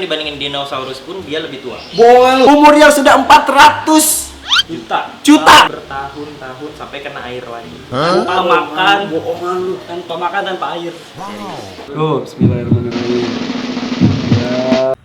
Even dibandingin dinosaurus pun dia lebih tua. Boy, umurnya sudah 400 juta. Bertahun-tahun sampai kena air lagi. Tanpa makan, bohongan lu. Tanpa makan, tanpa air. Oh, bismillahirrahmanirrahim.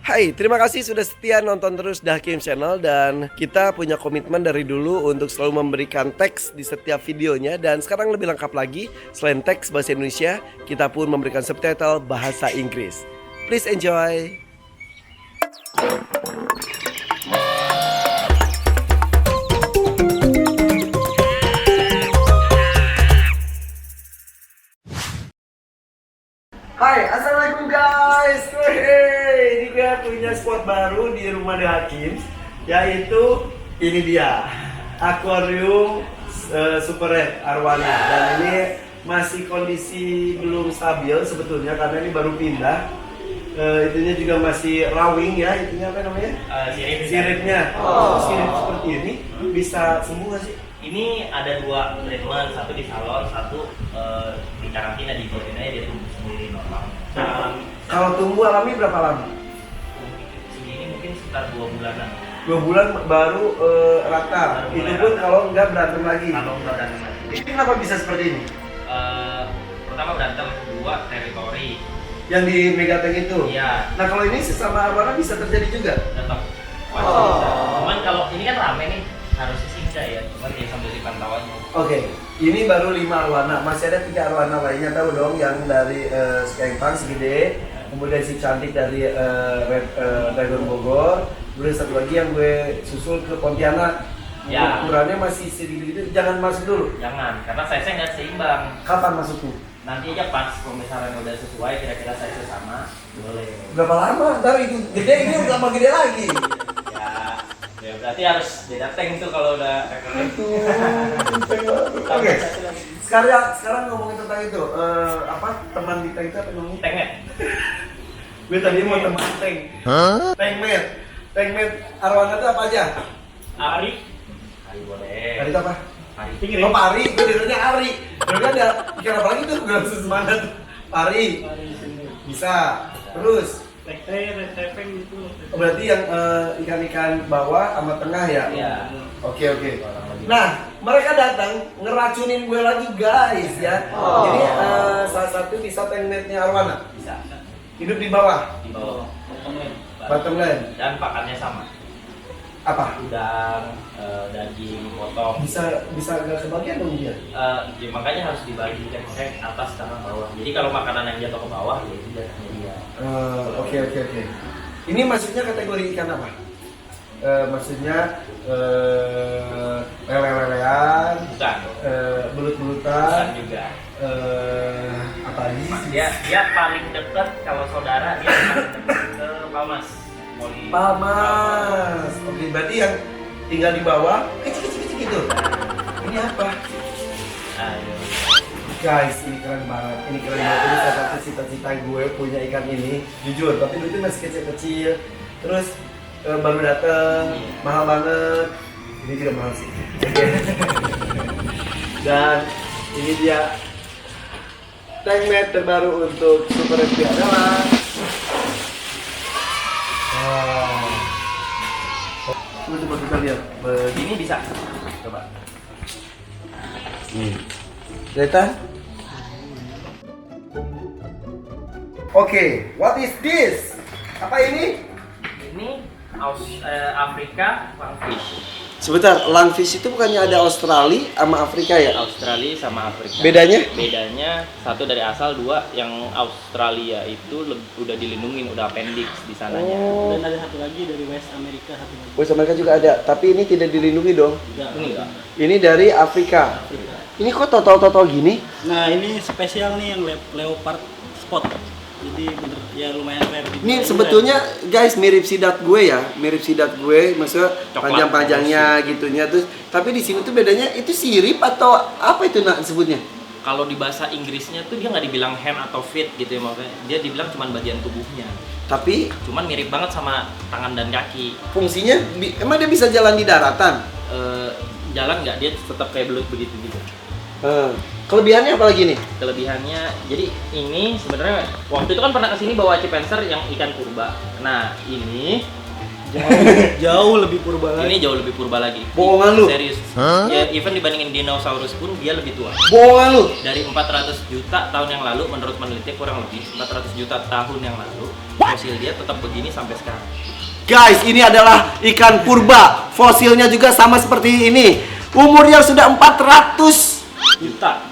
Hai, terima kasih sudah setia nonton terus Dahkim Channel. Dan kita punya komitmen dari dulu untuk selalu memberikan teks di setiap videonya. Dan sekarang lebih lengkap lagi, selain teks bahasa Indonesia, kita pun memberikan subtitle bahasa Inggris. Please enjoy. Hai, assalamualaikum guys. Hey, ini gue punya spot baru di rumah The Hakim, yaitu ini dia, akuarium Super Red Arowana. Dan ini masih kondisi belum stabil sebetulnya karena ini baru pindah. Itunya juga masih rawing ya, itunya apa namanya? Siripnya. Sirip seperti ini bisa sembuh nggak sih? Ini ada 2 treatment, satu di salon, satu di karantina, di karantina dia tumbuh sendiri normal. Kalau tumbuh alami berapa lama? Segini mungkin sekitar 2 bulanan. 2 bulan baru rata. Itu pun kalau nggak berantem lagi. Kalau nggak berantem lagi. Ini kenapa bisa seperti ini? Pertama berantem, kedua teritori. Yang di Megatech itu? Iya. Nah kalau ini sesama arowana bisa terjadi juga? Tetap. Bisa. Cuman kalau ini kan rame nih, harusnya sih enggak ya. Cuman dia sambil dipantau aja. Oke, ini baru 5 arowana. Masih ada 3 arowana lainnya, tahu dong, yang dari Skengpang segede, kemudian si cantik dari Red Dragon Bogor, kemudian satu lagi yang gue susul ke Pontianak. Ya. Ukurannya masih sedikit-sedikit, jangan masuk dulu. Jangan, karena size-nya nggak seimbang. Kapan masuknya? Nanti aja pas kalau misalnya udah sesuai, kira-kira size sama, boleh. Berapa lama? Ntar itu gede, ini udah sama gede lagi. Ya berarti harus beda tank tuh kalau udah Oke. Sekarang ngomongin tentang itu, apa teman di tank itu apa namanya? tanknya. Gue tadi mau teman tank. Tankmate arowana itu apa aja? Ari boleh. Ari itu apa? Ari Oh Pari, gue dengernya Ari. Dulu kan ada ikan apa lagi tuh? Gue langsung semangat. Pari. Bisa. Terus? Gitu. Oh, berarti yang ikan-ikan bawah sama tengah ya? Iya. Oke. Nah, mereka datang ngeracunin gue lagi guys ya. Jadi salah satu bisa tankmate-nya arowana. Bisa Hidup di bawah. di bawah. Bottom line. Dan pakannya sama. Apa? Udang, daging, potong. Bisa nggak kebagian dong dia? Ya, makanya harus dibagi kan, atas sama bawah. Jadi kalau makanan yang jatuh ke bawah, ya itu jatuhnya dia. Oke. Ini maksudnya kategori ikan apa? Maksudnya lele-lelean, Bukan. belut-belutan, Bukan juga. apa lagi? Dia paling dekat kalau saudara dia paling dekat ke Palmas. Palmas. Oke, berarti yang tinggal di bawah kecil-kecil gitu. Ini apa? Ayo. Guys, ini keren banget. Ini salah satu cita-cita gue punya ikan ini. Jujur, tapi dulu itu masih kecil-kecil. Terus baru dateng, mahal banget. Ini juga mahal sih. Dan ini dia tankmate terbaru untuk Super Red adalah coba kita lihat. Begini bisa. Coba. Kelihatan? Oke, what is this? Apa ini? Ini Afrika lungfish. Sebentar, lungfish itu bukannya ada Australia sama Afrika ya? Australia sama Afrika. Bedanya? Bedanya satu dari asal, dua yang Australia itu udah dilindungin, udah appendix di sananya. Dan ada satu lagi dari West Amerika, satu lagi. West Amerika juga ada, tapi ini tidak dilindungi dong. Enggak. Ini enggak. Ini dari Afrika. Ini kok total gini? Nah ini spesial nih yang leopard spot. Jadi bener ya lumayan rare. Ini sebetulnya guys mirip sidat gue ya, maksudnya Coklat, panjang-panjangnya gitunya terus. Tapi di sini tuh bedanya itu sirip atau apa itu nak sebutnya? Kalau di bahasa Inggrisnya tuh dia nggak dibilang hand atau feet gitu ya, makanya dia dibilang cuma bagian tubuhnya. Tapi Cuman mirip banget sama tangan dan kaki. fungsinya emang dia bisa jalan di daratan? Jalan nggak, dia tetap kayak belut begitu juga. Kelebihannya apa lagi nih? Kelebihannya, jadi ini sebenarnya waktu itu kan pernah kesini bawa Cipenser yang ikan purba. Nah ini Jauh lebih purba lagi. ini jauh lebih purba lagi. Bohongan lu? Serius. Ya, even dibandingin dinosaurus pun dia lebih tua. Bohongan lu? Dari 400 juta tahun yang lalu, menurut peneliti kurang lebih 400 juta tahun yang lalu, fosil dia tetap begini sampai sekarang. Guys, ini adalah ikan purba. Fosilnya juga sama seperti ini. Umurnya sudah 400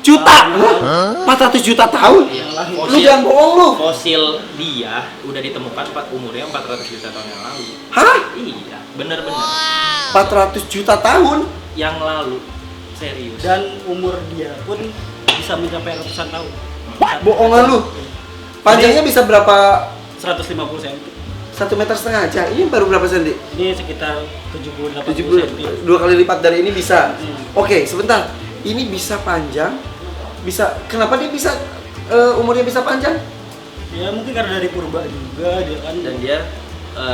juta. Hah? 400 juta tahun? Iya. Lu jangan bohong lu. Fosil dia udah ditemukan umurnya 400 juta tahun yang lalu. Hah? Iya, bener-bener. 400 juta tahun? Yang lalu, serius. Dan umur dia pun bisa mencapai ratusan tahun. Bohongan lu. Panjangnya bisa berapa? 150 cm. 1,5 meter aja. Ini baru berapa senti? Ini sekitar 70-80 70, cm. 2 kali lipat dari ini bisa. Hmm. Oke, sebentar. Ini bisa panjang. Bisa. Kenapa dia bisa umurnya bisa panjang? Ya mungkin karena dari purba juga dia kan. Dan dia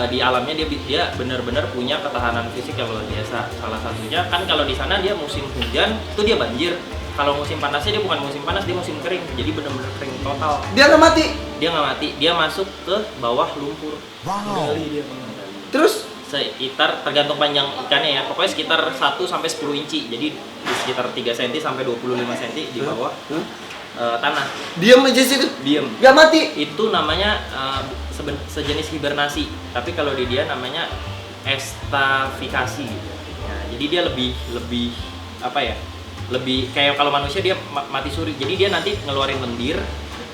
di alamnya dia benar-benar punya ketahanan fisik yang luar biasa. Salah satunya kan kalau di sana dia musim hujan itu dia banjir. Kalau musim panasnya dia bukan musim panas, dia musim kering. Jadi benar-benar kering total. Dia nggak mati. Dia nggak mati, dia masuk ke bawah lumpur. Gali dia. Terus Sekitar tergantung panjang ikannya ya. Pokoknya sekitar 1 sampai 10 inci. Jadi di sekitar 3 cm sampai 25 cm di bawah tanah. diam aja situ. Diem. Nggak mati. Itu namanya sejenis hibernasi, tapi kalau di dia namanya estafikasi gitu. Nah, jadi dia lebih apa ya? Lebih kayak kalau manusia dia mati suri. Jadi dia nanti ngeluarin lendir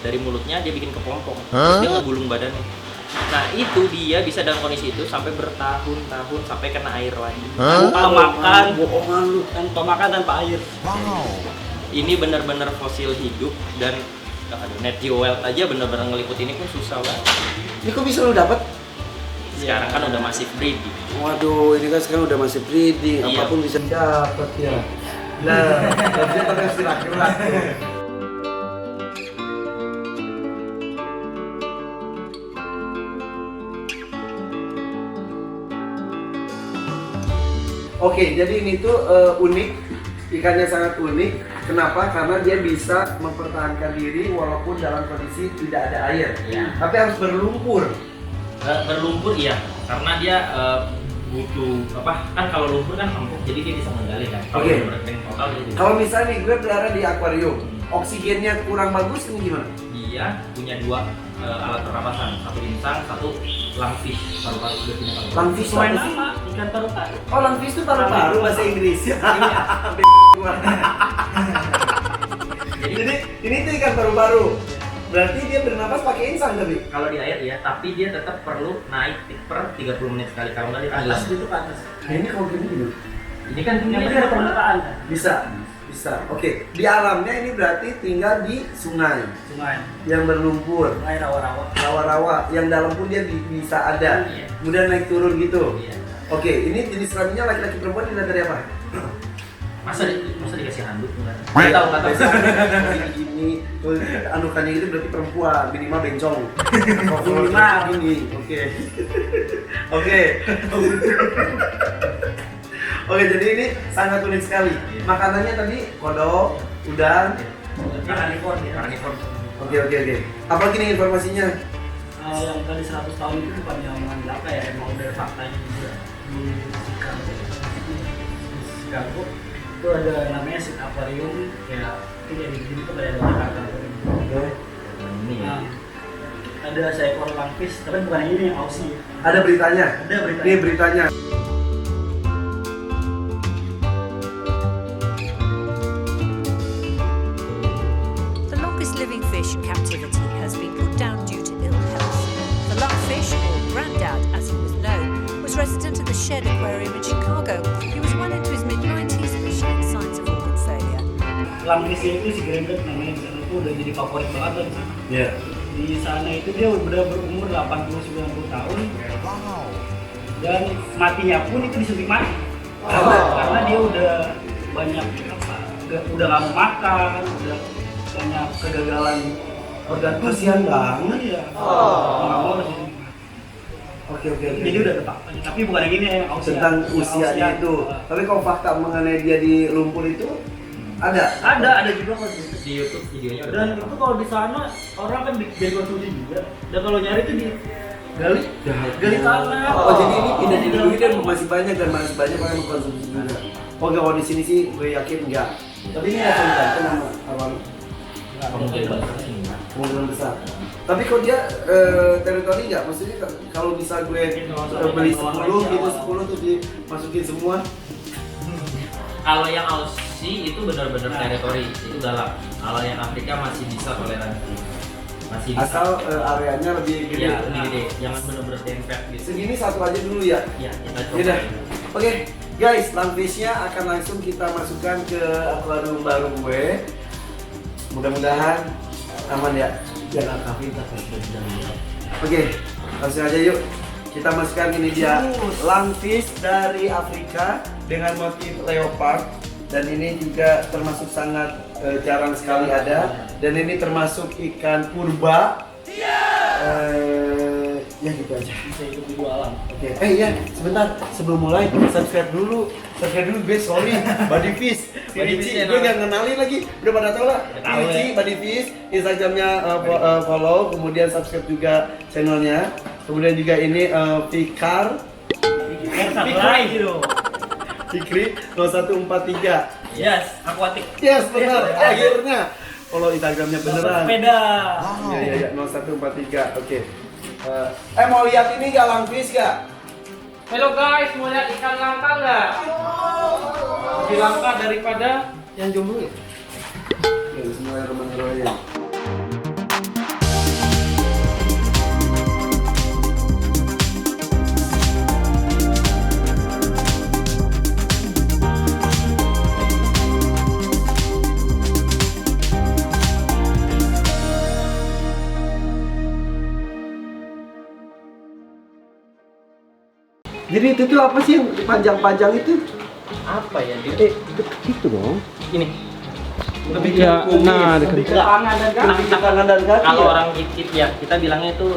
dari mulutnya, dia bikin kepompong. Terus dia ngegulung badannya. Nah, itu dia bisa dalam kondisi itu sampai bertahun-tahun sampai kena air lagi. Tanpa makan, Bohongan lu. tanpa makan, tanpa air. Ini benar-benar fosil hidup dan Net Geo Wild aja benar-benar ngeliput ini pun susah banget. Ini kok bisa lu dapat? Sekarang kan udah masih breeding. Waduh, ini kan sekarang udah masih breeding, Iya. apapun bisa dapat ya. Nah, harusnya pakai laki-laki. Oke, jadi ini tuh unik, ikannya sangat unik. Kenapa? Karena dia bisa mempertahankan diri walaupun dalam kondisi tidak ada air. Iya. Tapi harus berlumpur. Berlumpur iya, karena dia butuh apa? Kan kalau lumpur kan empuk, jadi dia bisa menggali kan. Kalau Oke. benar-benar kering total dia tidak. Kalau misalnya nih gue pelihara di akuarium, oksigennya kurang bagus, ini gimana? Dia punya 2 alat pernapasan, satu insang, satu langfish, paru-paru dia punya paru-paru. Langfish Sesuai apa sih? nama, ikan paru-paru. Oh, langfish itu paru-paru bahasa Inggris. Jadi ini tuh ikan paru-paru. Berarti dia bernapas pakai insang tapi. Kalau di air ya, tapi dia tetap perlu naik per 30 menit sekali. Kalau nggak dia Atas tenggelam. itu ke atas. Nah, ini kalau gini gini. Ini kan Yang penting ada permukaan kan. Bisa. Oke, di alamnya ini berarti tinggal di sungai Sungai, yang berlumpur, sungai rawa-rawa. rawa-rawa, yang dalam pun dia bisa ada. Iya. Kemudian naik turun gitu. Iya. Oke, ini jenis kelaminnya laki-laki perempuan dilihat dari apa? Masa dikasih handuk enggak? Nggak Tahu nggak tahu. Ini tuh anukannya itu berarti perempuan, minimal bencong. Minimal. Ini, oke. Oke. Oke, jadi ini sangat unik sekali. Iya. Makanannya tadi kodok, udang. Karnivor dia. Karnivor. Oke. Apa lagi nih informasinya? Yang tadi 100 tahun itu bukan yang omongan belaka ya, emang udah faktanya juga. Di Chicago itu ada namanya Sea Aquarium, kayak itu jadi gini tuh kayak Jakarta. Oke. Ini ya. Nah, ada seekor langfish, tapi bukan yang ini, yang Aussie. Ada beritanya. Ada beritanya. Ini beritanya. The longest living fish in captivity has been put down due to ill health. The lungfish, or Grandad as he was known, was resident at the Shed Aquarium in Chicago. He was well into his mid-90s and showing signs of organ failure. Langfishnya itu si Grandad namanya, di sana tuh udah jadi favorit banget di sana. Iya. Di sana itu dia udah berumur 80-90 tahun. Dan matinya pun itu disuntik mati. Karena dia udah banyak udah nggak mau makan, udah banyak kegagalan organ tubuh. Kasihan banget. Iya. Nggak mau harus disuntik mati. Oke. Jadi udah tetap. Tapi bukan yang ini yang Aussie. Tentang Yang usianya Aussie. itu. Tapi kalau fakta mengenai dia di lumpur itu Ada juga masih. Di YouTube videonya udah Dan banyak. itu kalau di sana orang kan jadi konsumsi juga. Dan kalau nyari itu di gali tanah. Oh, jadi ini tidak dilindungi dan masih banyak orang mengkonsumsi juga. Oh enggak, kalau di sini sih gue yakin enggak. Tapi ini asal Banten nama awal kemungkinan besar. Tapi kalau dia teritori enggak, maksudnya kalau bisa gue beli 10 gitu 10 tuh dimasukin semua. Kalau yang Aussie itu benar-benar teritori, itu galak. Kalau yang Afrika masih bisa toleransi. Masih bisa. Asal areanya lebih gede. Iya, lebih gede. Jangan benar-benar dempet gitu. Segini satu aja dulu ya. Iya, kita coba. Yaudah. Oke, guys, langfishnya akan langsung kita masukkan ke akuarium baru gue. Mudah-mudahan aman ya. Jangan kafir kita Oke, langsung aja yuk. Kita masukkan ini dia langfish dari Afrika dengan motif leopard, dan ini juga termasuk sangat jarang sekali ada, dan ini termasuk ikan purba. Ya gitu aja. Bisa ikut di dua alam. Oke, ya sebentar sebelum mulai subscribe dulu guys, sorry, Buddy Fish, gue nggak ngenalin lagi, udah pada tau lah, ini Buddy Fish, Instagramnya follow, kemudian subscribe juga channelnya, kemudian juga ini Fikar, Fikri 0143, Yes, akuatik. yes benar, akhirnya follow Instagramnya beneran. Sepeda. Iya 0143, oke. Mau lihat ini nggak langfish nggak? Halo guys, mau lihat ikan langka nggak? Lebih langka daripada yang jomblo ya? Bismillahirrahmanirrahim. Jadi itu tuh apa sih yang panjang-panjang itu? Apa ya dia? Itu dong. Ini. Lebih Ya, nah, lebih ke Tangan dan kaki. lebih ke tangan dan kaki. Kalau ya? orang gigit ya, kita bilangnya itu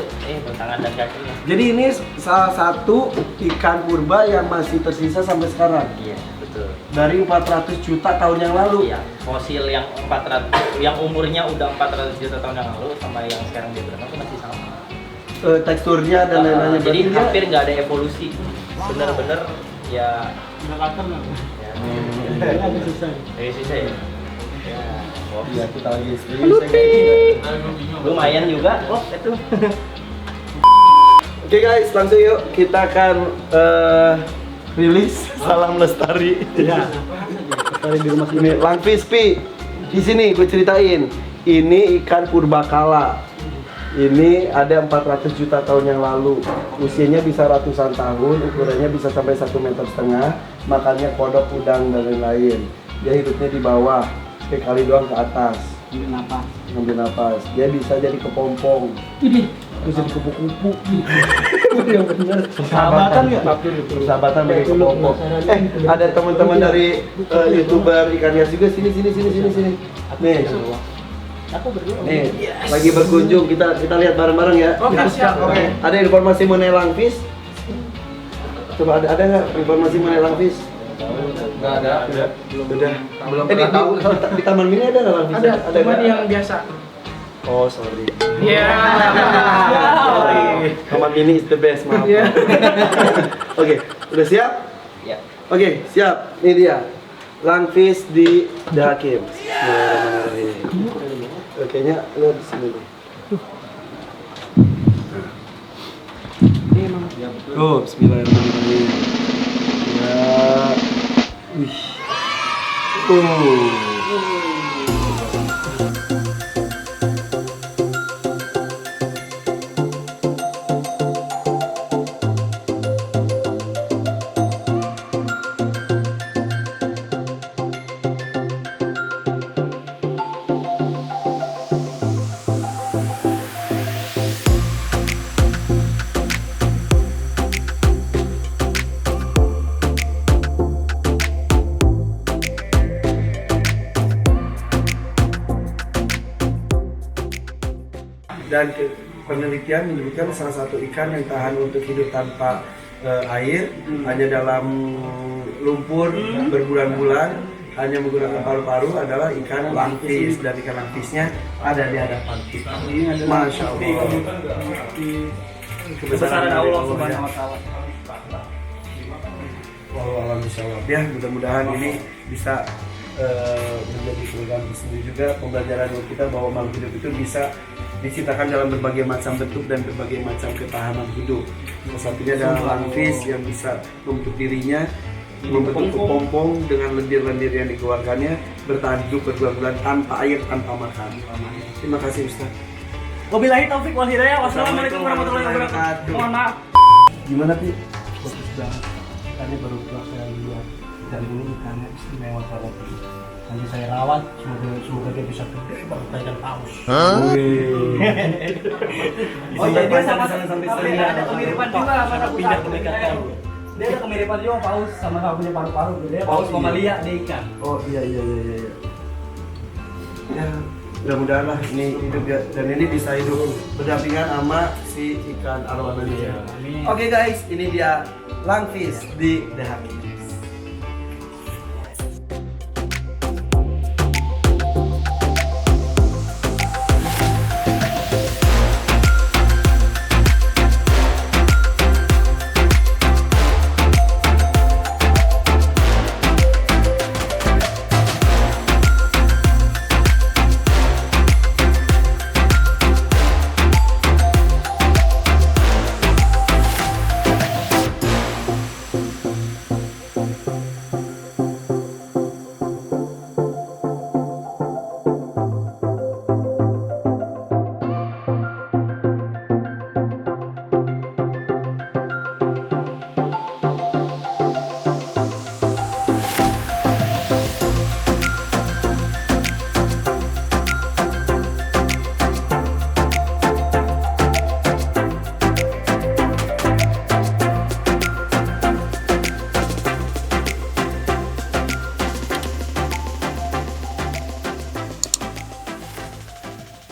tangan dan kakinya. Jadi ini salah satu ikan purba yang masih tersisa sampai sekarang. Iya, betul. Dari 400 juta tahun yang lalu. Iya, fosil yang 400 yang umurnya udah 400 juta tahun yang lalu sama yang sekarang dia berenang itu masih sama. Teksturnya dan lain-lainnya. Jadi Berarti dia- hampir nggak ada evolusi. Bener-bener ya Nggak kater nggak? ya Agak susah. dari sisa ya. Iya, kita lagi serius. Lumayan juga. Oh, itu. Oke guys, langsung yuk kita akan rilis salam lestari. Iya. Tadi di rumah Ini langfish pi. Di sini gue ceritain. Ini ikan purbakala. Ini ada 400 juta tahun yang lalu. Usianya bisa ratusan tahun, ukurannya bisa sampai 1,5 meter, makannya kodok, udang dan lain-lain. Dia hidupnya di bawah, sekali doang ke atas. Kenapa? Ngambil napas. Dia bisa jadi kepompong. Terus jadi kupu-kupu. Yang benar. Persahabatan ya? Persahabatan bagi kepompong. Ada teman-teman dari YouTuber ikan hias juga, sini. Nih. Aku berdua. Nih, lagi berkunjung, kita lihat bareng-bareng ya. Oke, siap. Oke. Ada informasi mengenai langfish? Coba ada nggak informasi mengenai langfish? Nggak ada. Udah. Belum. Di Taman Mini ada nggak langfish? Ada, cuma nggak? yang biasa. Oh, sorry. Iya. Sorry. Taman Mini is the best, maaf. Iya. Oke, udah siap? Ya. Oke, siap. Ini dia. Langfish di The Hakim. Bismillahirrahmanirrahim. Kayaknya lu di sini nih. Oh, bismillahirrahmanirrahim. Ya. Wih. Dan penelitian menyebutkan salah satu ikan yang tahan untuk hidup tanpa air hanya dalam lumpur berbulan-bulan hanya menggunakan paru-paru adalah ikan langfish, dan ikan langfishnya ada di hadapan kita. Ini adalah Masya Allah. kebesaran Allah Subhanahu wa taala. Wallahualam bishawab. Ya, mudah-mudahan ini bisa menjadi program tersendiri juga, pembelajaran buat kita bahwa makhluk hidup itu bisa diciptakan dalam berbagai macam bentuk dan berbagai macam ketahanan hidup. Salah satunya adalah langfish yang bisa membentuk dirinya, membentuk kepompong dengan lendir-lendir yang dikeluarkannya, bertahan hidup berbulan-bulan tanpa air, tanpa makan. Terima kasih Ustaz. Wabillahi taufik wal hidayah. Wassalamualaikum warahmatullahi wabarakatuh. Mohon maaf. Gimana Pi? Bagus banget. Ikannya baru saya lihat, dan ini ikannya istimewa banget. Nanti saya rawat, semoga dia bisa gede baru tajam paus. Oh iya, dia sama ada kemiripan juga sama pindah ke mereka. Dia ada kemiripan juga paus sama punya paru-paru. Dia paus mamalia, dia ikan. Oh iya. Ya, mudah-mudahan lah ini hidup ya, dan ini bisa hidup berdampingan sama si ikan arwana ini. Amin. Oke guys, ini dia langfish di The Hakim.